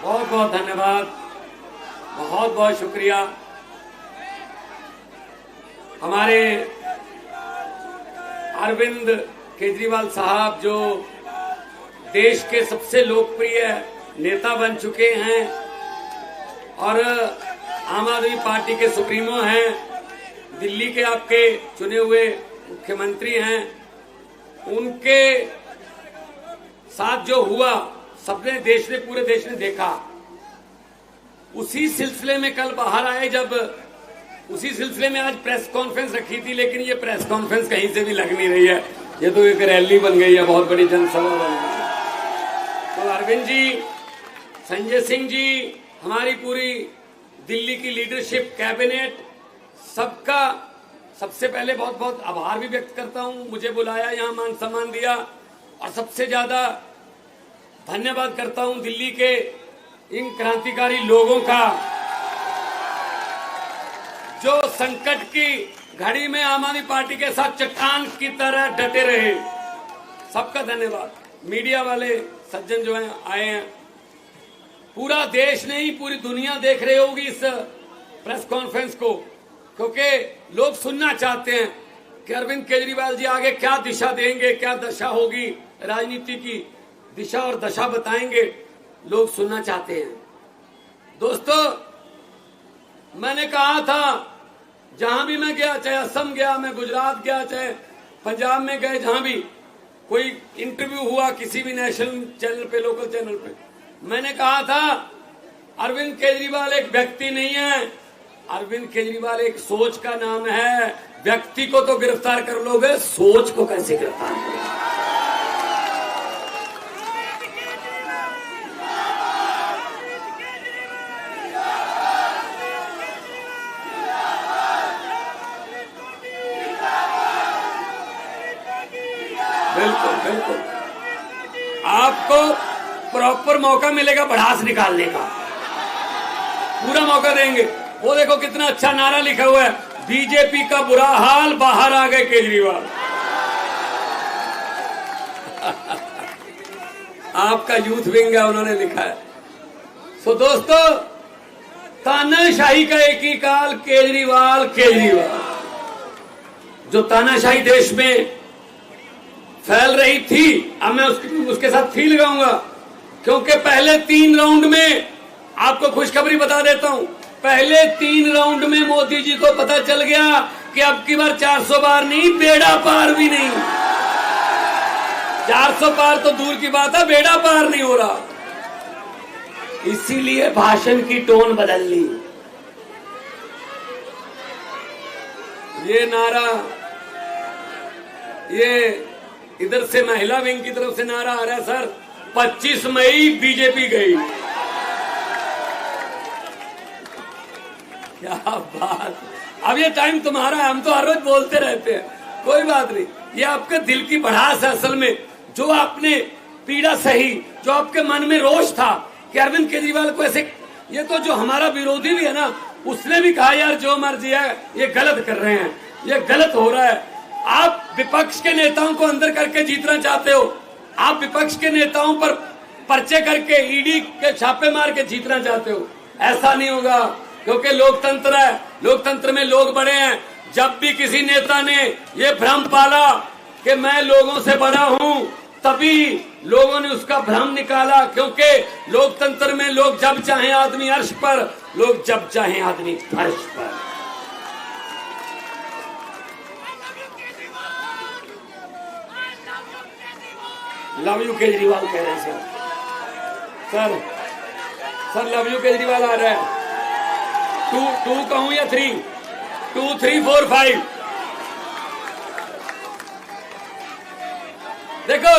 बहुत बहुत धन्यवाद, बहुत बहुत शुक्रिया। हमारे अरविंद केजरीवाल साहब जो देश के सबसे लोकप्रिय नेता बन चुके हैं और आम आदमी पार्टी के सुप्रीमो हैं, दिल्ली के आपके चुने हुए मुख्यमंत्री हैं, उनके साथ जो हुआ सबने पूरे देश ने देखा। उसी सिलसिले में कल बाहर आए, जब उसी सिलसिले में आज प्रेस कॉन्फ्रेंस रखी थी, लेकिन ये प्रेस कॉन्फ्रेंस कहीं से भी लग नहीं रही है, ये तो एक रैली बन गई है, बहुत बड़ी जनसभा बन गई है। तो अरविंद जी, संजय सिंह जी, हमारी पूरी दिल्ली की लीडरशिप, कैबिनेट, सबका सबसे पहले बहुत बहुत आभार भी व्यक्त करता हूं। मुझे बुलाया, यहां मान सम्मान दिया, और सबसे ज्यादा धन्यवाद करता हूं दिल्ली के इन क्रांतिकारी लोगों का जो संकट की घड़ी में आम आदमी पार्टी के साथ चट्टान की तरह डटे रहे। सबका धन्यवाद। मीडिया वाले सज्जन जो हैं आए हैं, पूरा देश नहीं पूरी दुनिया देख रही होगी इस प्रेस कॉन्फ्रेंस को, क्योंकि लोग सुनना चाहते हैं कि अरविंद केजरीवाल जी आगे क्या दिशा देंगे, क्या दशा होगी, राजनीति की दिशा और दशा बताएंगे, लोग सुनना चाहते हैं। दोस्तों, मैंने कहा था जहां भी मैं गया, चाहे असम गया, मैं गुजरात गया, चाहे पंजाब में गए, जहां भी कोई इंटरव्यू हुआ किसी भी नेशनल चैनल पे, लोकल चैनल पे, मैंने कहा था अरविंद केजरीवाल एक व्यक्ति नहीं है, अरविंद केजरीवाल एक सोच का नाम है। व्यक्ति को तो गिरफ्तार कर लोगे, सोच को कैसे गिरफ्तार करोगे? बिल्कुल बिल्कुल, आपको प्रॉपर मौका मिलेगा भड़ास निकालने का, पूरा मौका देंगे। वो देखो कितना अच्छा नारा लिखा हुआ है, बीजेपी का बुरा हाल, बाहर आ गए केजरीवाल। आपका यूथ विंग है, उन्होंने लिखा है। सो दोस्तों, तानाशाही का एक ही काल, केजरीवाल केजरीवाल। जो तानाशाही देश में फैल रही थी, अब मैं उसके साथ थी लगाऊंगा, क्योंकि पहले 3 राउंड में, आपको खुशखबरी बता देता हूं, पहले 3 राउंड में मोदी जी को पता चल गया कि अब की बार 400 पार नहीं, बेड़ा पार भी नहीं। 400 पार तो दूर की बात है, बेड़ा पार नहीं हो रहा। इसीलिए भाषण की टोन बदल ली। ये नारा, ये इधर से महिला विंग की तरफ से नारा आ रहा है, सर 25 मई बीजेपी गई। क्या बात। अब ये टाइम तुम्हारा है, हम तो हर रोज बोलते रहते हैं, कोई बात नहीं। ये आपके दिल की भड़ास है असल में, जो आपने पीड़ा सही, जो आपके मन में रोष था कि अरविंद केजरीवाल को ऐसे, ये तो जो हमारा विरोधी भी है ना, उसने भी कहा यार जो मर्जी है, ये गलत कर रहे हैं, ये गलत हो रहा है। आप विपक्ष के नेताओं को अंदर करके जीतना चाहते हो, आप विपक्ष के नेताओं पर पर्चे करके, ईडी के छापे मार के जीतना चाहते हो, ऐसा नहीं होगा, क्योंकि लोकतंत्र है, लोकतंत्र में लोग बड़े हैं। जब भी किसी नेता ने ये भ्रम पाला कि मैं लोगों से बड़ा हूं, तभी लोगों ने उसका भ्रम निकाला, क्योंकि लोकतंत्र में लोग जब चाहे आदमी अर्श पर, लोग जब चाहे आदमी फर्श पर। लव यू केजरीवाल कह रहे हैं सर लव यू केजरीवाल आ रहा है। 2 कहूं या 3? 2 3 4 5। देखो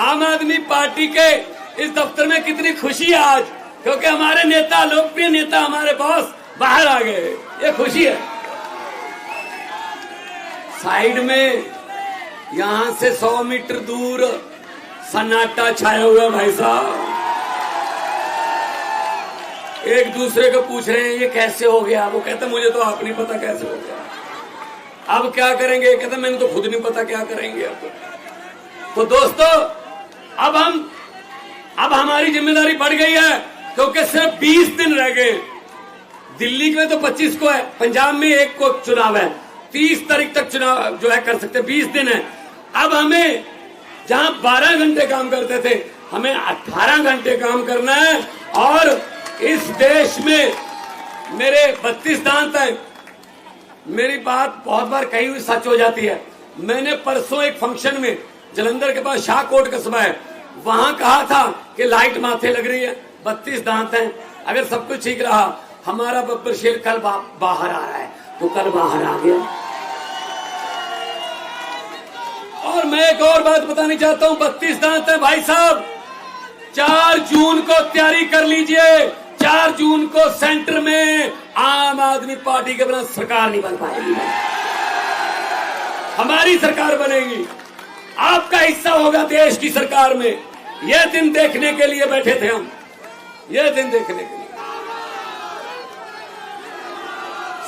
आम आदमी पार्टी के इस दफ्तर में कितनी खुशी है आज, क्योंकि हमारे नेता, लोकप्रिय नेता, हमारे बॉस बाहर आ गए, ये खुशी है। साइड में यहां से 100 मीटर दूर सन्नाटा छाया हुआ है भाई साहब, एक दूसरे को पूछ रहे हैं ये कैसे हो गया। वो कहते मुझे तो आप नहीं पता कैसे हो गया, अब क्या करेंगे, कहते मैंने तो खुद नहीं पता क्या करेंगे अब। तो दोस्तों अब हमारी जिम्मेदारी बढ़ गई है क्योंकि सिर्फ 20 दिन रह गए। दिल्ली में तो 25 को है, पंजाब में 1 को चुनाव है, 30 तारीख तक चुनाव जो है कर सकते, 20 दिन है। अब हमें जहां 12 घंटे काम करते थे, हमें 18 घंटे काम करना है। और इस देश में मेरे 32 दांत हैं। मेरी बात बहुत बार कही हुई सच हो जाती है। मैंने परसों एक फंक्शन में, जलंधर के पास शाहकोट कस्बा है, वहां कहा था कि लाइट माथे लग रही है, 32 दांत हैं, अगर सब कुछ ठीक रहा, हमारा बब्बर शेर कल बाहर आ रहा है, तो कल बाहर आ गया। और मैं एक और बात बतानी चाहता हूं, 32 दांत है भाई साहब। 4 जून को तैयारी कर लीजिए, 4 जून को सेंटर में आम आदमी पार्टी के बिना सरकार नहीं बन पाएगी। हमारी सरकार बनेगी, आपका हिस्सा होगा देश की सरकार में। यह दिन देखने के लिए बैठे थे हम, यह दिन देखने के लिए।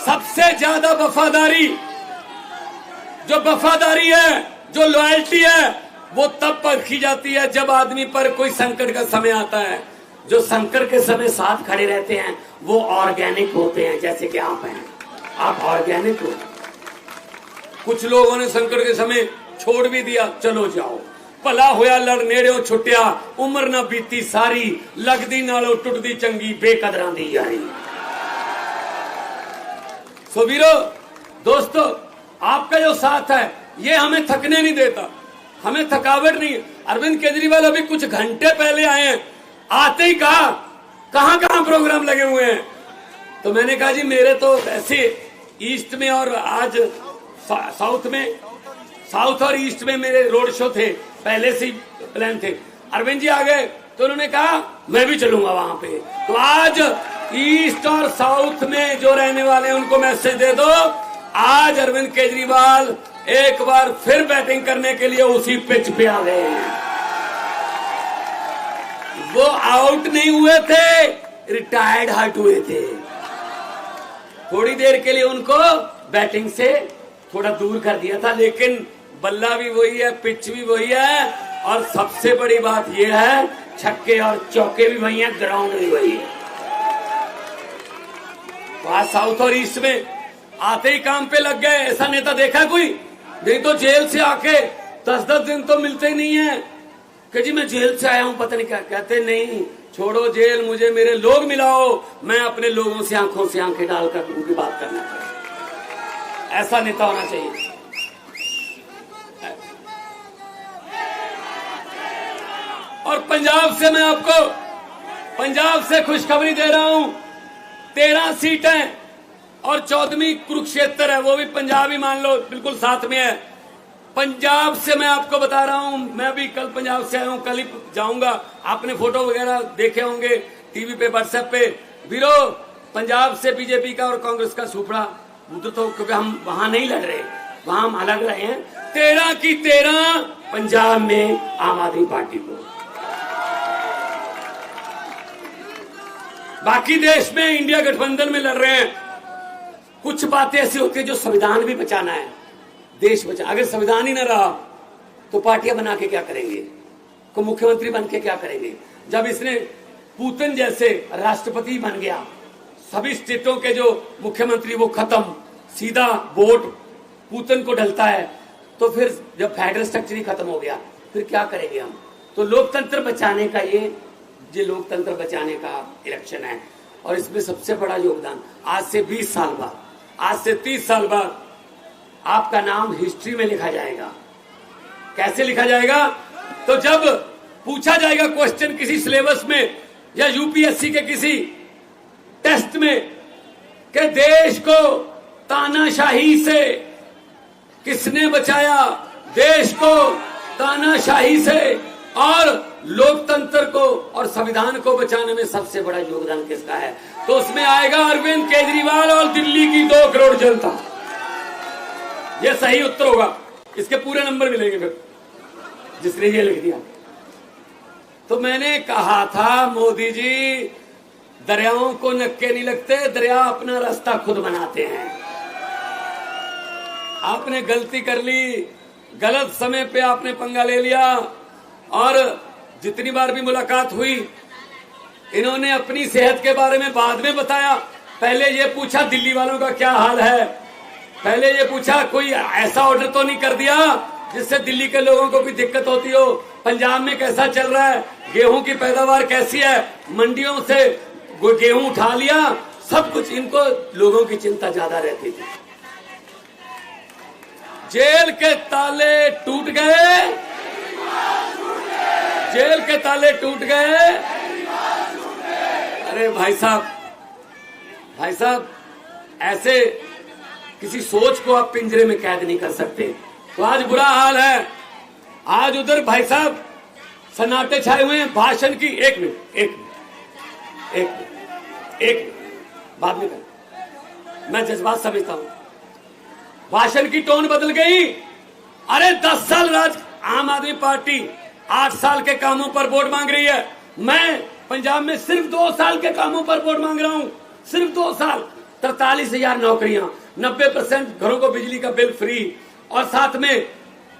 सबसे ज्यादा वफादारी, जो वफादारी है, जो लॉयल्टी है, वो तब परखी जाती है जब आदमी पर कोई संकट का समय आता है। जो संकट के समय साथ खड़े रहते हैं वो ऑर्गेनिक होते हैं, जैसे कि आप हैं, आप ऑर्गेनिक हो। कुछ लोगों ने संकट के समय छोड़ भी दिया, चलो जाओ, भला होया लड़ नेड़े छुट्टिया, उम्र ना बीती सारी, लगदी नालों टुटदी चंगी, बेकदरां दी यारी। सो वीरो, दोस्तों, आपका जो साथ है ये हमें थकने नहीं देता, हमें थकावट नहीं है। अरविंद केजरीवाल अभी कुछ घंटे पहले आए हैं, आते ही कहा कहां कहां प्रोग्राम लगे हुए हैं। तो मैंने कहा जी मेरे तो ऐसे ईस्ट में और आज साउथ में, साउथ और ईस्ट में मेरे रोड शो थे, पहले से प्लान थे। अरविंद जी आ गए तो उन्होंने कहा मैं भी चलूंगा वहां पे। तो आज ईस्ट और साउथ में जो रहने वाले हैं उनको मैसेज दे दो, आज अरविंद केजरीवाल एक बार फिर बैटिंग करने के लिए उसी पिच पे आ गए हैं। वो आउट नहीं हुए थे, रिटायर्ड हट हुए थे। थोड़ी देर के लिए उनको बैटिंग से थोड़ा दूर कर दिया था, लेकिन बल्ला भी वही है, पिच भी वही है, और सबसे बड़ी बात यह है छक्के और चौके भी वही हैं, ग्राउंड भी वही है। वहां साउथ और ईस्ट में आते ही काम पे लग गए। ऐसा नेता देखा कोई? नहीं तो जेल से आके 10-10 दिन तो मिलते ही नहीं है कि जी मैं जेल से आया हूं, पता नहीं क्या कहते। नहीं, छोड़ो जेल, मुझे मेरे लोग मिलाओ, मैं अपने लोगों से आंखों से आंखें डालकर उनकी बात करना चाहिए। ऐसा नेता होना चाहिए। और पंजाब से मैं आपको, पंजाब से खुशखबरी दे रहा हूं, 13 सीटें और 14वीं कुरुक्षेत्र है, वो भी पंजाब ही मान लो, बिल्कुल साथ में है। पंजाब से मैं आपको बता रहा हूं, मैं भी कल पंजाब से आया हूं, कल ही जाऊंगा। आपने फोटो वगैरह देखे होंगे टीवी पे, व्हाट्सएप पे। वीरो, पंजाब से बीजेपी का और कांग्रेस का सुपड़ा उधर, तो क्योंकि हम वहां नहीं लड़ रहे, वहां हम अलग रहे हैं। 13 की 13 पंजाब में आम आदमी पार्टी को। बाकी देश में इंडिया गठबंधन में लड़ रहे हैं। कुछ बातें ऐसी होती है जो संविधान भी बचाना है, देश बचा। अगर संविधान ही ना रहा तो पार्टियां बना के क्या करेंगे, को मुख्यमंत्री बन के क्या करेंगे। जब इसने पुतिन जैसे राष्ट्रपति बन गया, सभी स्टेटों के जो मुख्यमंत्री वो खत्म, सीधा वोट पुतिन को ढलता है, तो फिर जब फेडरल स्ट्रक्चर ही खत्म हो गया, फिर क्या करेंगे हम। तो लोकतंत्र बचाने का ये लोकतंत्र बचाने का इलेक्शन है। और इसमें सबसे बड़ा योगदान, आज से 20 साल बाद, आज से 30 साल बाद आपका नाम हिस्ट्री में लिखा जाएगा। कैसे लिखा जाएगा? तो जब पूछा जाएगा क्वेश्चन किसी सिलेबस में या यूपीएससी के किसी टेस्ट में कि देश को तानाशाही से किसने बचाया, देश को तानाशाही से और लोकतंत्र को और संविधान को बचाने में सबसे बड़ा योगदान किसका है, तो उसमें आएगा अरविंद केजरीवाल और दिल्ली की 2 करोड़ जनता। यह सही उत्तर होगा। इसके पूरे नंबर मिलेंगे फिर जिसने ये लिख दिया। तो मैंने कहा था मोदी जी, दरियाओं को नक्के नहीं लगते, दरिया अपना रास्ता खुद बनाते हैं। आपने गलती कर ली, गलत समय पे आपने पंगा ले लिया, और जितनी बार भी मुलाकात हुई इन्होंने अपनी सेहत के बारे में बाद में बताया। पहले ये पूछा दिल्ली वालों का क्या हाल है, पहले ये पूछा कोई ऐसा ऑर्डर तो नहीं कर दिया जिससे दिल्ली के लोगों को भी दिक्कत होती हो, पंजाब में कैसा चल रहा है, गेहूं की पैदावार कैसी है, मंडियों से गेहूं उठा लिया, सब कुछ। इनको लोगों की चिंता ज्यादा रहती थी। जेल के ताले टूट गए, जेल के ताले टूट गए। अरे भाई साहब, भाई साहब, ऐसे किसी सोच को आप पिंजरे में कैद नहीं कर सकते। तो आज बुरा हाल है। आज उधर भाई साहब सन्नाटे छाए हुए हैं भाषण की। एक मिनट बाद में कर, मैं जज्बात समझता हूं। भाषण की टोन बदल गई। अरे 10 साल राज आम आदमी पार्टी 8 साल के कामों पर वोट मांग रही है। मैं पंजाब में सिर्फ 2 साल के कामों पर वोट मांग रहा हूं, सिर्फ 2 साल। 43,000 नौकरियां, 90% घरों को बिजली का बिल फ्री, और साथ में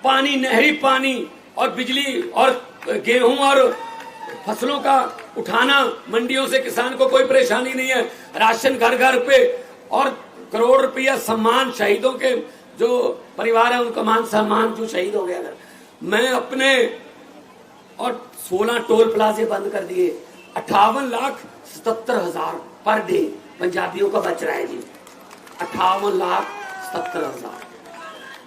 पानी, नहरी पानी और बिजली और गेहूं और फसलों का उठाना, मंडियों से किसान को कोई परेशानी नहीं है, राशन घर घर पे, और करोड़ रुपया सम्मान शहीदों के जो परिवार है उनका मान सम्मान जो शहीद हो गया। अगर मैं अपने, और 16 टोल प्लाजे बंद कर दिए, 58,77,000 पर डे पंजाबियों का बच रहा है जी। 58,77,000।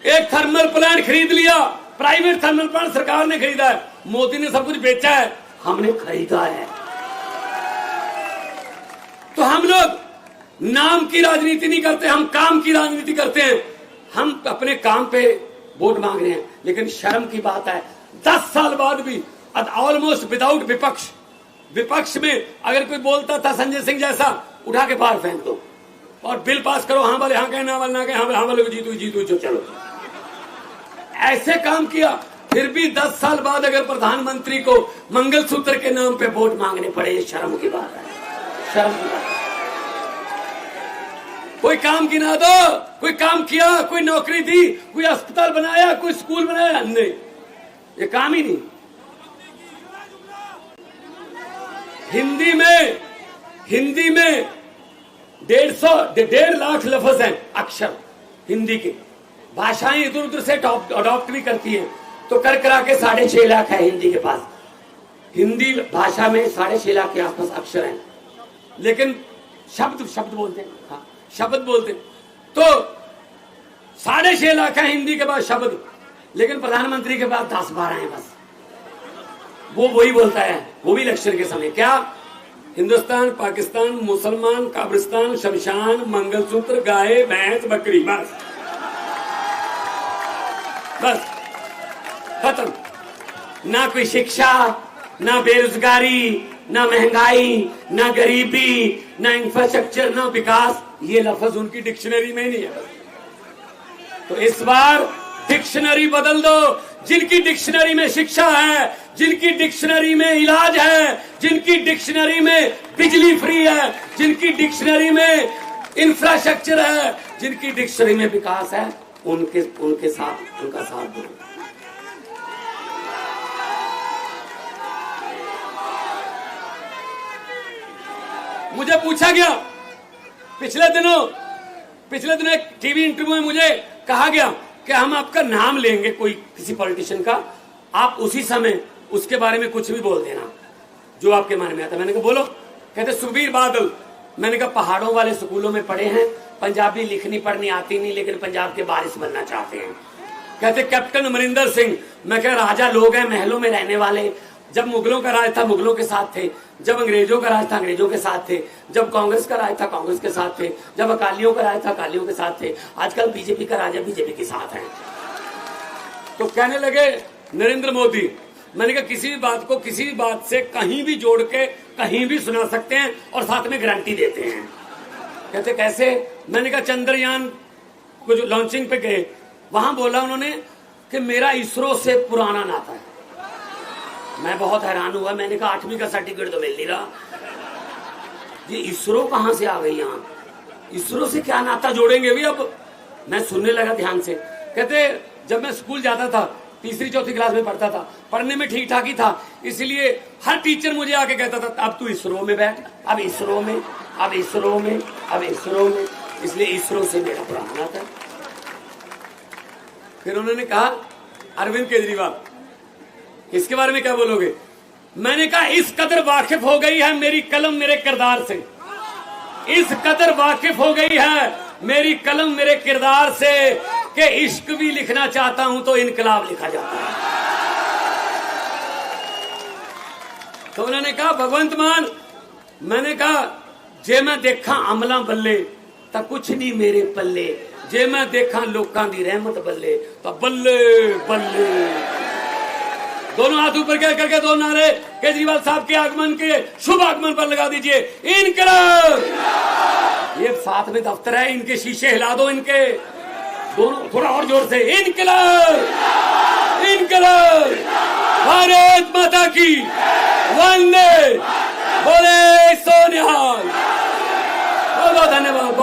एक थर्मल प्लांट खरीद लिया, प्राइवेट थर्मल प्लांट सरकार ने खरीदा है। मोदी ने सब कुछ बेचा है, हमने खरीदा है। तो हम लोग नाम की राजनीति नहीं करते, हम काम की राजनीति करते हैं। हम अपने काम पे वोट मांग रहे हैं, लेकिन शर्म की बात है 10 साल बाद भी ऑलमोस्ट विदाउट विपक्ष, विपक्ष में अगर कोई बोलता था संजय सिंह जैसा, उठा के बाहर फेंक दो और बिल पास करो। हाँ वाले हाँ कहे, ना वाले ना कहे, हाँ वाले जीतू चलो, ऐसे काम किया। फिर भी 10 साल बाद अगर प्रधानमंत्री को मंगलसूत्र के नाम पे वोट मांगने पड़े, ये शर्म की बात है, शर्म की बात। कोई काम गिना दो, कोई काम किया, कोई नौकरी दी, कोई अस्पताल बनाया, कोई स्कूल बनाया, नहीं, ये काम ही नहीं। हिंदी में 1.5 लाख लफ्ज हैं, अक्षर हिंदी के। भाषाएं इधर उधर से अडॉप्ट भी करती हैं, तो कर करा के 6.5 लाख है हिंदी के पास। हिंदी भाषा में 6.5 लाख के आसपास अक्षर हैं, लेकिन शब्द बोलते हैं, हाँ शब्द बोलते हैं। तो 6.5 लाख है हिंदी के पास शब्द, लेकिन प्रधानमंत्री के पास 10-12 हैं बस। वो वही बोलता है, वो भी इलेक्शन के समय, क्या हिंदुस्तान, पाकिस्तान, मुसलमान, काब्रिस्तान, शमशान, मंगलसूत्र, गाय, भैंस, बकरी, बस खत्म। ना कोई शिक्षा, ना बेरोजगारी, ना महंगाई, ना गरीबी, ना इंफ्रास्ट्रक्चर, ना विकास, ये लफ्ज उनकी डिक्शनरी में नहीं है। तो इस बार डिक्शनरी बदल दो। जिनकी डिक्शनरी में शिक्षा है, जिनकी डिक्शनरी में इलाज है, जिनकी डिक्शनरी में बिजली फ्री है, जिनकी डिक्शनरी में इंफ्रास्ट्रक्चर है, जिनकी डिक्शनरी में विकास है, उनके साथ उनका साथ दो। मुझे पूछा गया पिछले दिनों एक टीवी इंटरव्यू में मुझे कहा गया कि हम आपका नाम लेंगे कोई किसी पॉलिटिशियन का, आप उसी समय उसके बारे में कुछ भी बोल देना जो आपके मन में आता। मैंने कहा बोलो। कहते सुखबीर बादल। मैंने कहा पहाड़ों वाले स्कूलों में पढ़े हैं, पंजाबी लिखनी पढ़नी आती नहीं, लेकिन पंजाब के बारिश बनना चाहते हैं। कहते कैप्टन अमरिंदर सिंह। मैं कह राजा लोग हैं, महलों में रहने वाले, जब मुगलों का राज था मुगलों के साथ थे, जब अंग्रेजों का राज था अंग्रेजों के साथ थे, जब कांग्रेस का राज था कांग्रेस के साथ थे, जब अकालियों का राज था अकालियों के साथ थे, आजकल बीजेपी का राज है बीजेपी के साथ है। तो कहने लगे नरेंद्र मोदी। मैंने कहा किसी भी बात को किसी भी बात से कहीं भी जोड़ के कहीं भी सुना सकते हैं और साथ में गारंटी देते हैं। कहते कैसे? मैंने कहा चंद्रयान को जो लॉन्चिंग पे गए, वहां बोला उन्होंने कि मेरा इसरो से पुराना नाता है। मैं बहुत हैरान हुआ। मैंने कहा 8वीं का सर्टिफिकेट तो मिल नहीं रहा, ये इसरो कहां से आ गई यहाँ? इसरो से क्या नाता जोड़ेंगे भी अब? मैं सुनने लगा ध्यान से। कहते जब मैं स्कूल जाता था तीसरी चौथी क्लास में पढ़ता था, पढ़ने में ठीक ठाक ही था, इसलिए हर टीचर मुझे आके कहता था अब तू इसरो में बैठ, अब इसरो में, अब इसरो में, अब इसरो में, इसलिए इसरो से मेरा पुराना था। फिर उन्होंने कहा अरविंद केजरीवाल इसके बारे में क्या बोलोगे? मैंने कहा इस कदर वाकिफ हो गई है मेरी कलम मेरे किरदार से, इस कदर वाकिफ हो गई है मेरी कलम मेरे किरदार से कि इश्क भी लिखना चाहता हूं तो इनकलाब लिखा जाता है। तो उन्होंने कहा भगवंत मान, मैंने कहा जे मैं देखा अमला बल्ले तो कुछ नहीं मेरे पल्ले, जे मैं देखा लोकां दी रहमत बल्ले तो बल्ले बल्ले। दोनों हाथ ऊपर करके दो नारे केजरीवाल साहब के आगमन के शुभ आगमन पर लगा दीजिए, इनकलाब। ये साथ में दफ्तर है, इनके शीशे हिला दो, इनके दोनों थोड़ा और जोर से, इनकलाब इनकलाब, भारत माता की वंदे, बोले सोनिहाल। बहुत बहुत धन्यवाद।